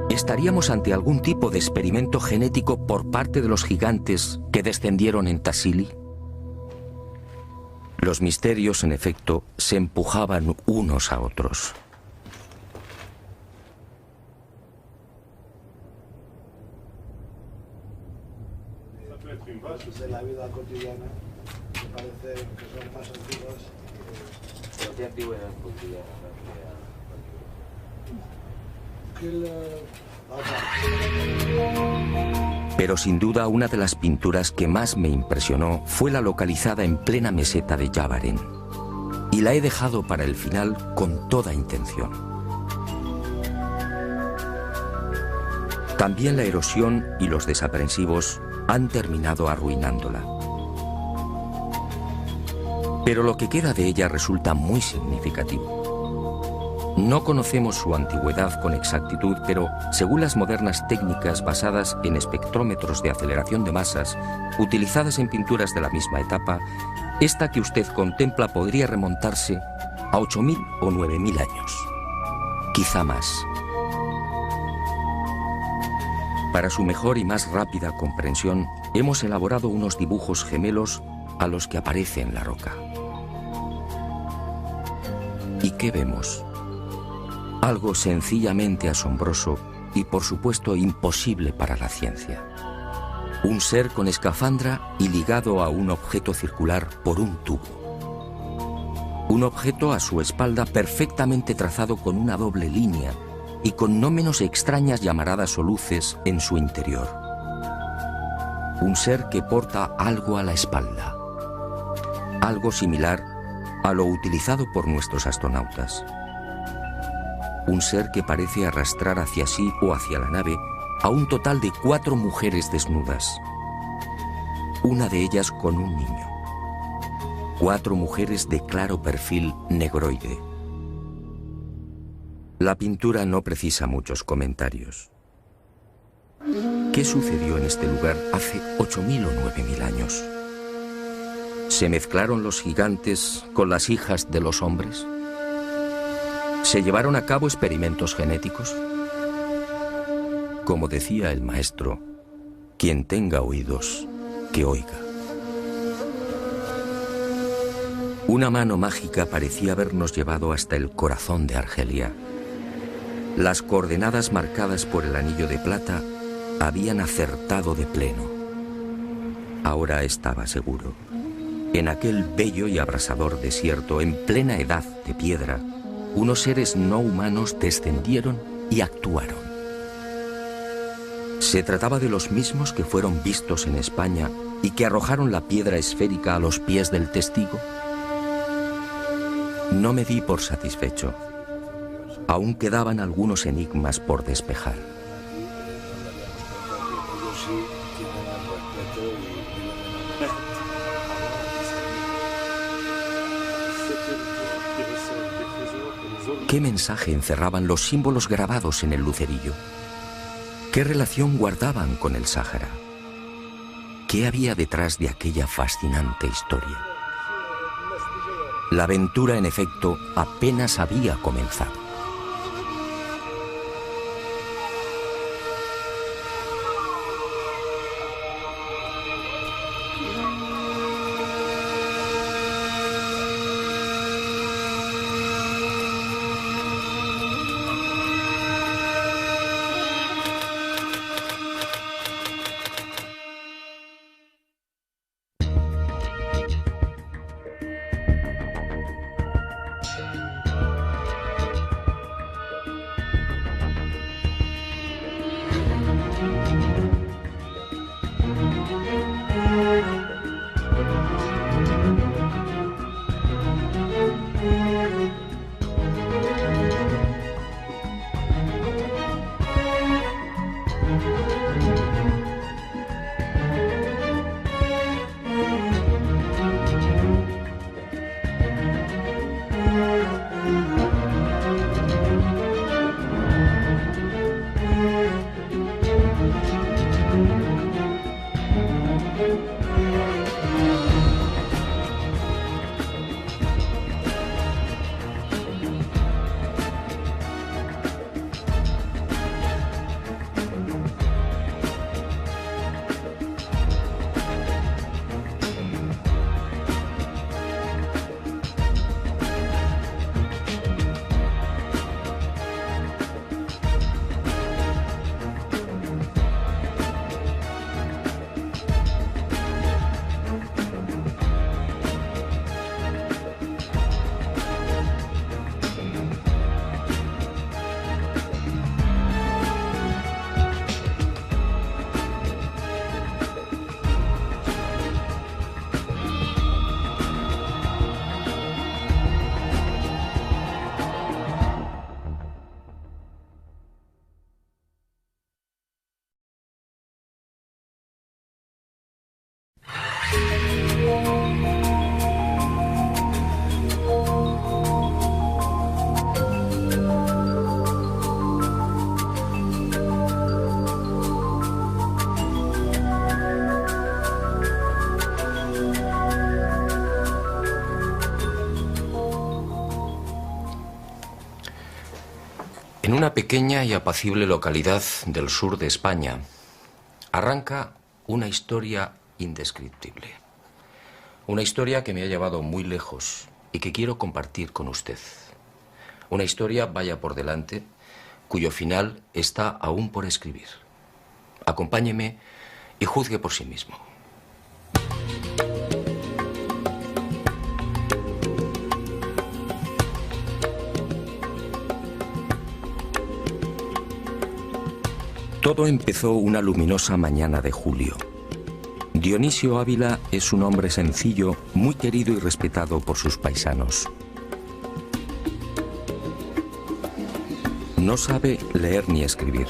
¿Estaríamos ante algún tipo de experimento genético por parte de los gigantes que descendieron en Tassili? Los misterios, en efecto, se empujaban unos a otros. De la vida cotidiana, me parece que son más antiguas. Pero qué antigüedad cotidiana. Pero sin duda una de las pinturas que más me impresionó fue la localizada en plena meseta de Yavaren. Y la he dejado para el final con toda intención. También la erosión y los desaprensivos han terminado arruinándola. Pero lo que queda de ella resulta muy significativo. No conocemos su antigüedad con exactitud, pero según las modernas técnicas basadas en espectrómetros de aceleración de masas, utilizadas en pinturas de la misma etapa, esta que usted contempla podría remontarse a 8.000 o 9.000 años. Quizá más. Para su mejor y más rápida comprensión, hemos elaborado unos dibujos gemelos a los que aparece en la roca. ¿Y qué vemos? Algo sencillamente asombroso y, por supuesto, imposible para la ciencia. Un ser con escafandra y ligado a un objeto circular por un tubo. Un objeto a su espalda perfectamente trazado con una doble línea y con no menos extrañas llamaradas o luces en su interior. Un ser que porta algo a la espalda. Algo similar a lo utilizado por nuestros astronautas. Un ser que parece arrastrar hacia sí o hacia la nave a un total de 4 mujeres desnudas. Una de ellas con un niño. 4 mujeres de claro perfil negroide. La pintura no precisa muchos comentarios. ¿Qué sucedió en este lugar hace 8.000 o 9.000 años? ¿Se mezclaron los gigantes con las hijas de los hombres? ¿Se llevaron a cabo experimentos genéticos? Como decía el maestro, quien tenga oídos, que oiga. Una mano mágica parecía habernos llevado hasta el corazón de Argelia. Las coordenadas marcadas por el anillo de plata habían acertado de pleno. Ahora estaba seguro. En aquel bello y abrasador desierto, en plena edad de piedra, unos seres no humanos descendieron y actuaron. ¿Se trataba de los mismos que fueron vistos en España y que arrojaron la piedra esférica a los pies del testigo? No me di por satisfecho. Aún quedaban algunos enigmas por despejar. ¿Qué mensaje encerraban los símbolos grabados en el lucerillo? ¿Qué relación guardaban con el Sáhara? ¿Qué había detrás de aquella fascinante historia? La aventura, en efecto, apenas había comenzado. una pequeña y apacible localidad del sur de España arranca una historia indescriptible. Una historia que me ha llevado muy lejos y que quiero compartir con usted. Una historia, vaya por delante, cuyo final está aún por escribir. Acompáñeme y juzgue por sí mismo. Todo empezó una luminosa mañana de julio. Dionisio Ávila es un hombre sencillo, muy querido y respetado por sus paisanos. No sabe leer ni escribir.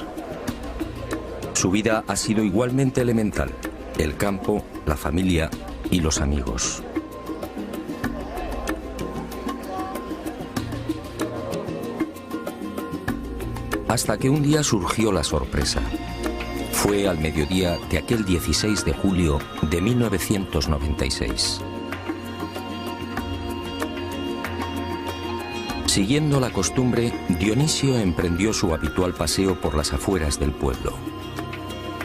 Su vida ha sido igualmente elemental: el campo, la familia y los amigos. Hasta que un día surgió la sorpresa. Fue al mediodía de aquel 16 de julio de 1996. Siguiendo la costumbre, Dionisio emprendió su habitual paseo por las afueras del pueblo.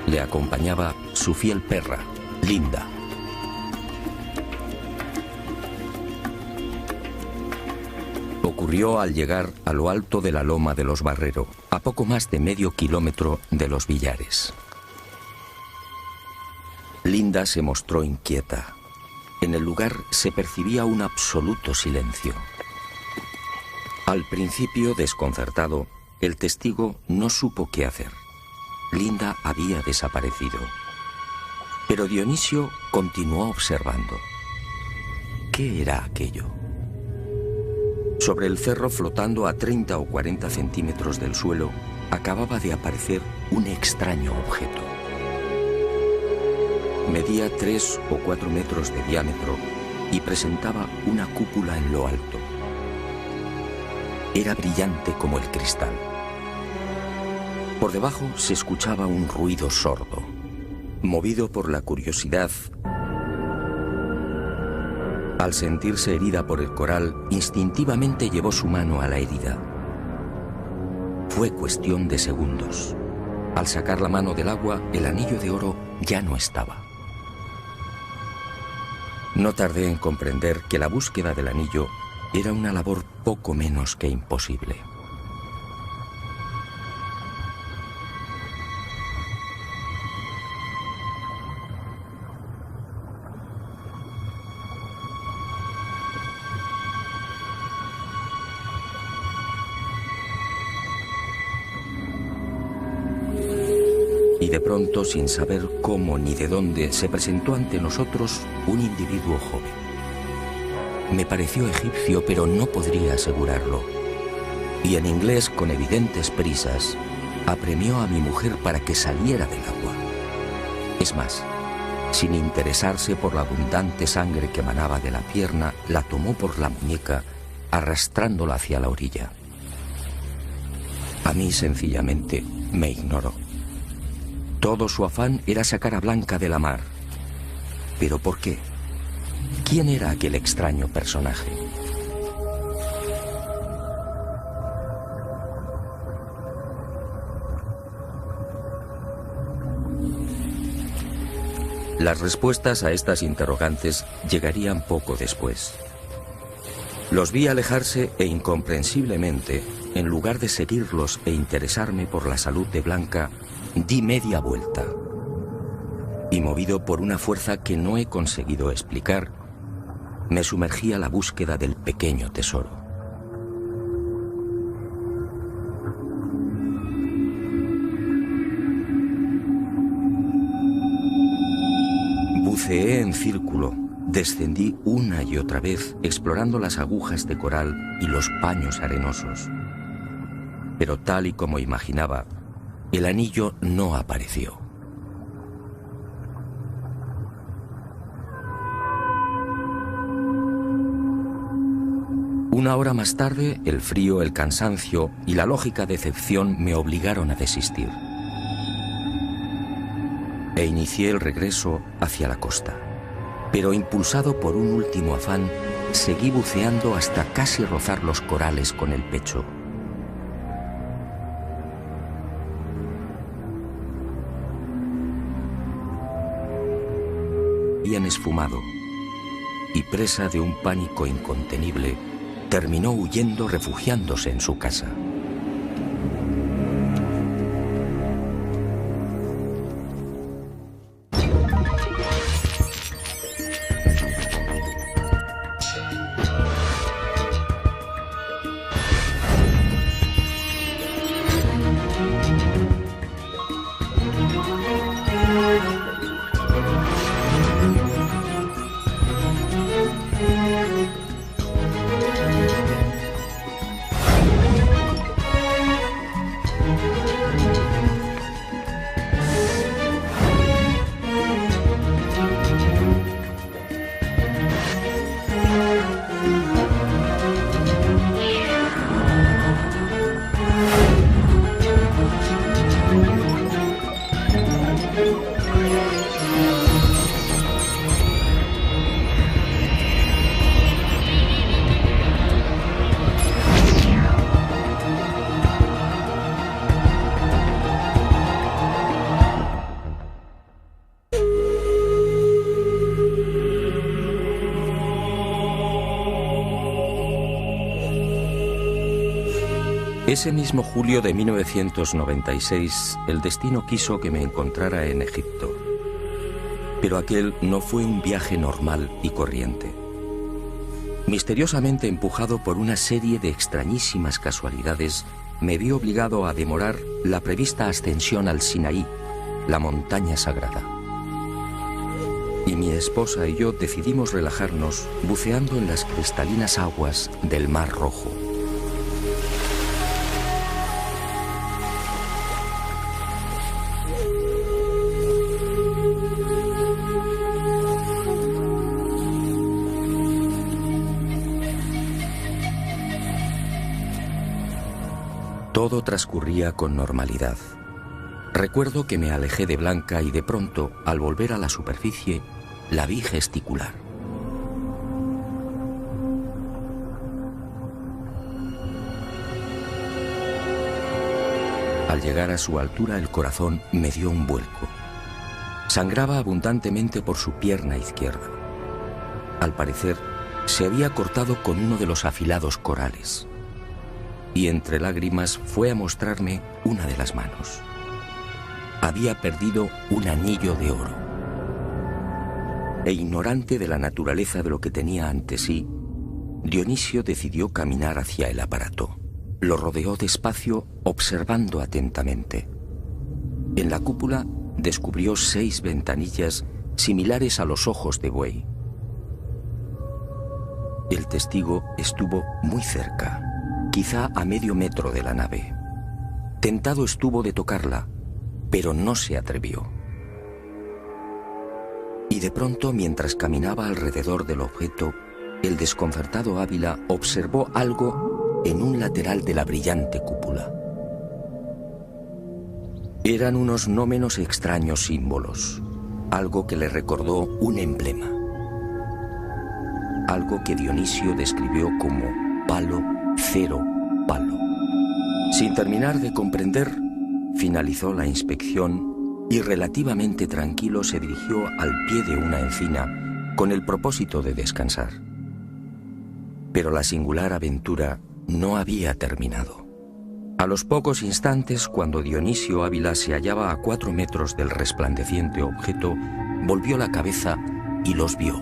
Le acompañaba su fiel perra, Linda. Ocurrió al llegar a lo alto de la loma de los Barrero, a poco más de medio kilómetro de Los Villares. Linda se mostró inquieta. En el lugar se percibía un absoluto silencio. Al principio, desconcertado, el testigo no supo qué hacer. Linda había desaparecido. Pero Dionisio continuó observando. ¿Qué era aquello? Sobre el cerro, flotando a 30 o 40 centímetros del suelo, acababa de aparecer un extraño objeto. Medía 3 o 4 metros de diámetro y presentaba una cúpula en lo alto. Era brillante como el cristal. Por debajo se escuchaba un ruido sordo. Movido por la curiosidad, al sentirse herida por el coral, instintivamente llevó su mano a la herida. Fue cuestión de segundos. Al sacar la mano del agua, el anillo de oro ya no estaba. No tardé en comprender que la búsqueda del anillo era una labor poco menos que imposible. Y de pronto, sin saber cómo ni de dónde, se presentó ante nosotros un individuo joven. Me pareció egipcio, pero no podría asegurarlo. Y en inglés, con evidentes prisas, apremió a mi mujer para que saliera del agua. Es más, sin interesarse por la abundante sangre que manaba de la pierna, la tomó por la muñeca, arrastrándola hacia la orilla. A mí, sencillamente, me ignoró. Todo su afán era sacar a Blanca de la mar. ¿Pero por qué? ¿Quién era aquel extraño personaje? Las respuestas a estas interrogantes llegarían poco después. Los vi alejarse e incomprensiblemente, en lugar de seguirlos e interesarme por la salud de Blanca, di media vuelta. Y movido por una fuerza que no he conseguido explicar, me sumergí a la búsqueda del pequeño tesoro. Buceé en círculo, descendí una y otra vez, explorando las agujas de coral y los paños arenosos. Pero tal y como imaginaba, el anillo no apareció. Una hora más tarde, el frío, el cansancio y la lógica decepción me obligaron a desistir. E inicié el regreso hacia la costa. Pero impulsado por un último afán, seguí buceando hasta casi rozar los corales con el pecho. habían esfumado y, presa de un pánico incontenible, terminó huyendo, refugiándose en su casa. Ese mismo julio de 1996, el destino quiso que me encontrara en Egipto. Pero aquel no fue un viaje normal y corriente. Misteriosamente empujado por una serie de extrañísimas casualidades, me vi obligado a demorar la prevista ascensión al Sinaí, la montaña sagrada. Y mi esposa y yo decidimos relajarnos buceando en las cristalinas aguas del Mar Rojo. Todo transcurría con normalidad. Recuerdo que me alejé de Blanca y de pronto, al volver a la superficie, la vi gesticular. Al llegar a su altura, el corazón me dio un vuelco. Sangraba abundantemente por su pierna izquierda. Al parecer, se había cortado con uno de los afilados corales. Y entre lágrimas fue a mostrarme una de las manos. Había perdido un anillo de oro. E ignorante de la naturaleza de lo que tenía ante sí, Dionisio decidió caminar hacia el aparato. Lo rodeó despacio, observando atentamente. En la cúpula descubrió 6 ventanillas similares a los ojos de buey. El testigo estuvo muy cerca, quizá a medio metro de la nave. Tentado estuvo de tocarla, pero no se atrevió. Y de pronto, mientras caminaba alrededor del objeto, el desconcertado Ávila observó algo en un lateral de la brillante cúpula. Eran unos no menos extraños símbolos, algo que le recordó un emblema. Algo que Dionisio describió como palo, cero, palo. Sin terminar de comprender, finalizó la inspección y relativamente tranquilo se dirigió al pie de una encina con el propósito de descansar. Pero la singular aventura no había terminado. A los pocos instantes, cuando Dionisio Ávila se hallaba a 4 metros del resplandeciente objeto, volvió la cabeza y los vio.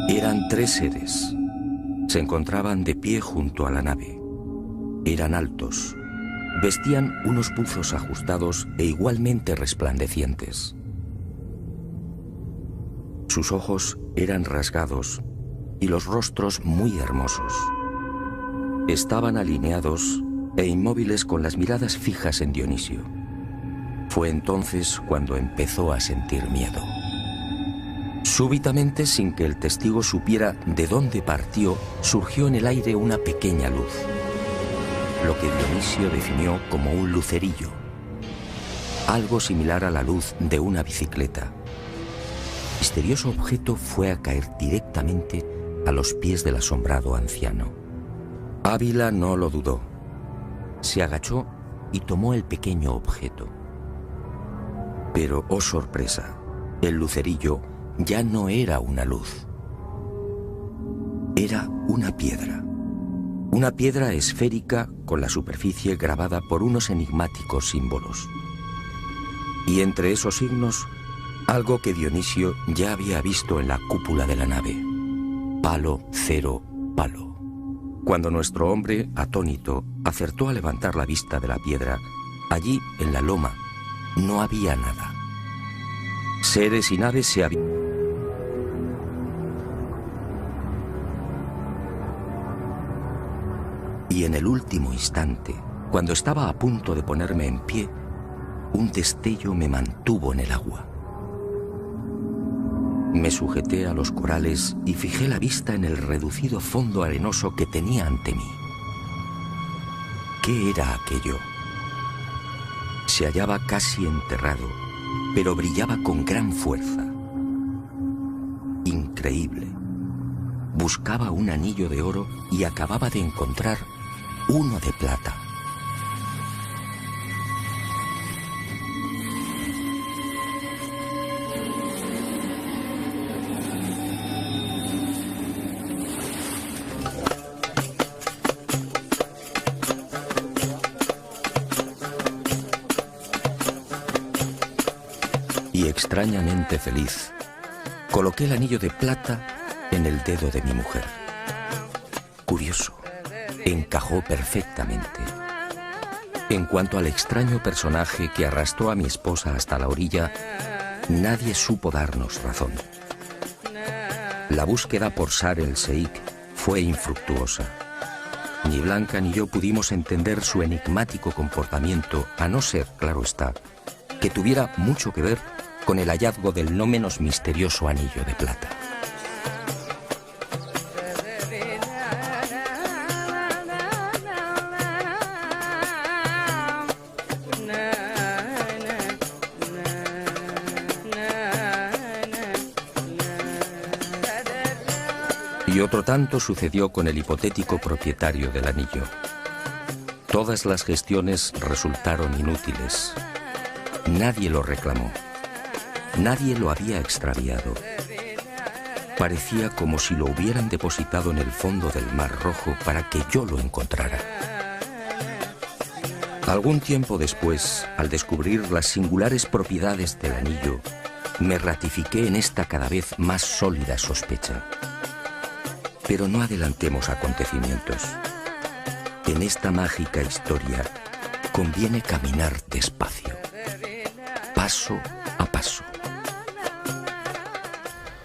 Eran 3 seres. Se encontraban de pie junto a la nave. Eran altos. Vestían unos buzos ajustados e igualmente resplandecientes. Sus ojos eran rasgados y los rostros muy hermosos. Estaban alineados e inmóviles con las miradas fijas en Dionisio. Fue entonces cuando empezó a sentir miedo. Súbitamente, sin que el testigo supiera de dónde partió, surgió en el aire una pequeña luz, lo que Dionisio definió como un lucerillo, algo similar a la luz de una bicicleta. El misterioso objeto fue a caer directamente a los pies del asombrado anciano. Ávila no lo dudó. Se agachó y tomó el pequeño objeto. Pero, oh sorpresa, El lucerillo ya no era una luz. Era una piedra. Una piedra esférica con la superficie grabada por unos enigmáticos símbolos. Y entre esos signos, algo que Dionisio ya había visto en la cúpula de la nave. Palo, cero, palo. Cuando nuestro hombre, atónito, acertó a levantar la vista de la piedra, allí, en la loma, no había nada. Seres y naves se habían... Y en el último instante, cuando estaba a punto de ponerme en pie, un destello me mantuvo en el agua. Me sujeté a los corales y fijé la vista en el reducido fondo arenoso que tenía ante mí. ¿Qué era aquello? Se hallaba casi enterrado, pero brillaba con gran fuerza. Increíble. Buscaba un anillo de oro y acababa de encontrar uno de plata. Y extrañamente feliz, coloqué el anillo de plata en el dedo de mi mujer. Curioso, encajó perfectamente. En cuanto al extraño personaje que arrastró a mi esposa hasta la orilla, nadie supo darnos razón. La búsqueda por Sar el Sheikh fue infructuosa. Ni Blanca ni yo pudimos entender su enigmático comportamiento, a no ser, claro está, que tuviera mucho que ver con el hallazgo del no menos misterioso anillo de plata. Y otro tanto sucedió con el hipotético propietario del anillo. Todas las gestiones resultaron inútiles. Nadie lo reclamó. Nadie lo había extraviado. Parecía como si lo hubieran depositado en el fondo del Mar Rojo para que yo lo encontrara. Algún tiempo después, al descubrir las singulares propiedades del anillo, me ratifiqué en esta cada vez más sólida sospecha. Pero no adelantemos acontecimientos. En esta mágica historia conviene caminar despacio, paso a paso.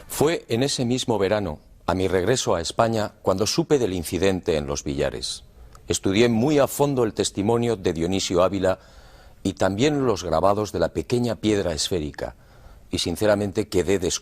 Fue en ese mismo verano, a mi regreso a España, cuando supe del incidente en Los Villares. Estudié muy a fondo el testimonio de Dionisio Ávila y también los grabados de la pequeña piedra esférica, y sinceramente quedé desconcertado.